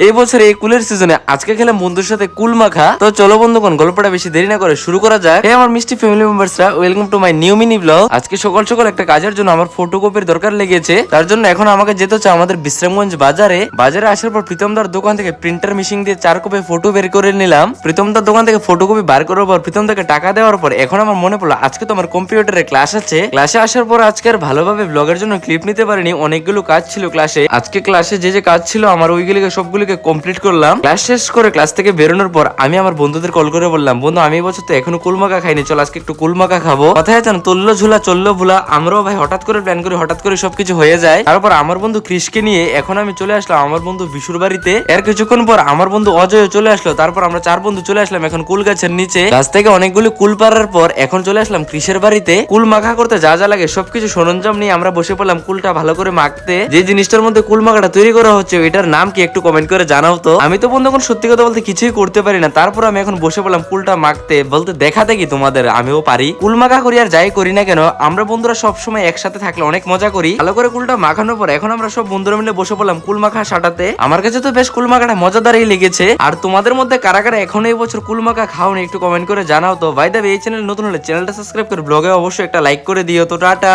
এই বছর এই কুলের সিজনে আজকে খেলাম বন্ধুর সাথে কুল মাখা। তো চলো বন্ধুগণ, গল্পটা বেশি দেরি না করে শুরু করা যাক। হে আমার মিষ্টি ফ্যামিলি মেম্বারসরা, welcome to my new mini vlog. আজকে সকাল সকাল একটা কাজের জন্য আমার ফটোকপির দরকার লেগেছে। তার জন্য এখন আমাকে যেতে হচ্ছে আমাদের বিশ্রামগঞ্জ বাজারে। বাজারে আসার পর প্রীতমদার দোকান থেকে প্রিন্টার মেশিন দিয়ে 4 কপি ফটো বের করে নিলাম। প্রীতমদার দোকান থেকে ফটোকপি বার করার পর প্রীতমদাকে টাকা দেওয়ার পর এখন আমার মনে পড়লো আজকে তো আমার কম্পিউটারে ক্লাস আছে। ক্লাসে আসার পর আজকে আর ভালোভাবে ব্লগের জন্য ক্লিপ নিতে পারিনি, অনেকগুলো কাজ ছিল ক্লাসে। আজকে ক্লাসে যে কাজ ছিল আমার ওইগুলিকে সবগুলিকে কমপ্লিট করলাম। ক্লাস শেষ করে ক্লাস থেকে বেরোনোর পর আমি আমার বন্ধুদের কল করে বললাম, বন্ধু আমি এবছর তো এখনো কুলমাকা খাইনি, চল আজকে একটু কুলমাকা খাবো। কথায় আছেন তল্লো ঝুলা চললো ভুলা, আমরাও ভাই হঠাৎ করে প্ল্যান করি, হঠাৎ করে সবকিছু হয়ে যায়। তারপর আমার বন্ধু ক্রিশকে নিয়ে এখন আমি চলে আসলাম আমার বন্ধু বিশুর বাড়িতে। এর কিছুক্ষণ পর আমার বন্ধু অজয় চলে আসলো। তারপর আমরা 4 বন্ধু চলে আসলাম এখন কুল গাছের নিচে। গাছ থেকে অনেকগুলো কুল পাড়ার পর এখন চলে আসলাম ক্রিশের বাড়িতে। কুল মাখা করতে যা যা লাগে সবকিছু সরঞ্জাম নিয়ে আমরা বসে পড়লাম কুলটা ভালো করে মাখতে। যে জিনিসটার মধ্যে কুল মাখাটা তৈরি করা হচ্ছে এটার নাম কি একটু কমেন্ট করে জানাও তো। আমি তো বন্ধু এখন সত্যি কথা বলতে কিছুই করতে পারি না, তারপর আমি এখন বসে পড়লাম কুলটা মাখতে, বলতে দেখাতে কি তোমাদের আমিও পারি। কুল মাখা করি আর যাই করি না কেন, আমরা বন্ধুরা সব সময় একসাথে থাকলে অনেক মজা করি। ভালো করে কুলটা মাখানোর পর এখন আমরা সব বন্ধুরা মিলে বসে পড়লাম কুল মাখা সাটাতে। আমার কাছে তো বেশ কুল মাখাটা মজাদারই লেগেছে। আর তোমাদের মধ্যে কারা কারা এখন এই বছর কুল মাখা খাওনি একটু কমেন্ট করে জানাও তো। ভাই দেবে এই চ্যানেল নতুন হলে চ্যানেলটা সাবস্ক্রাইব করে ব্লগে অবশ্যই একটা লাইক করে দিও। তো টাটা।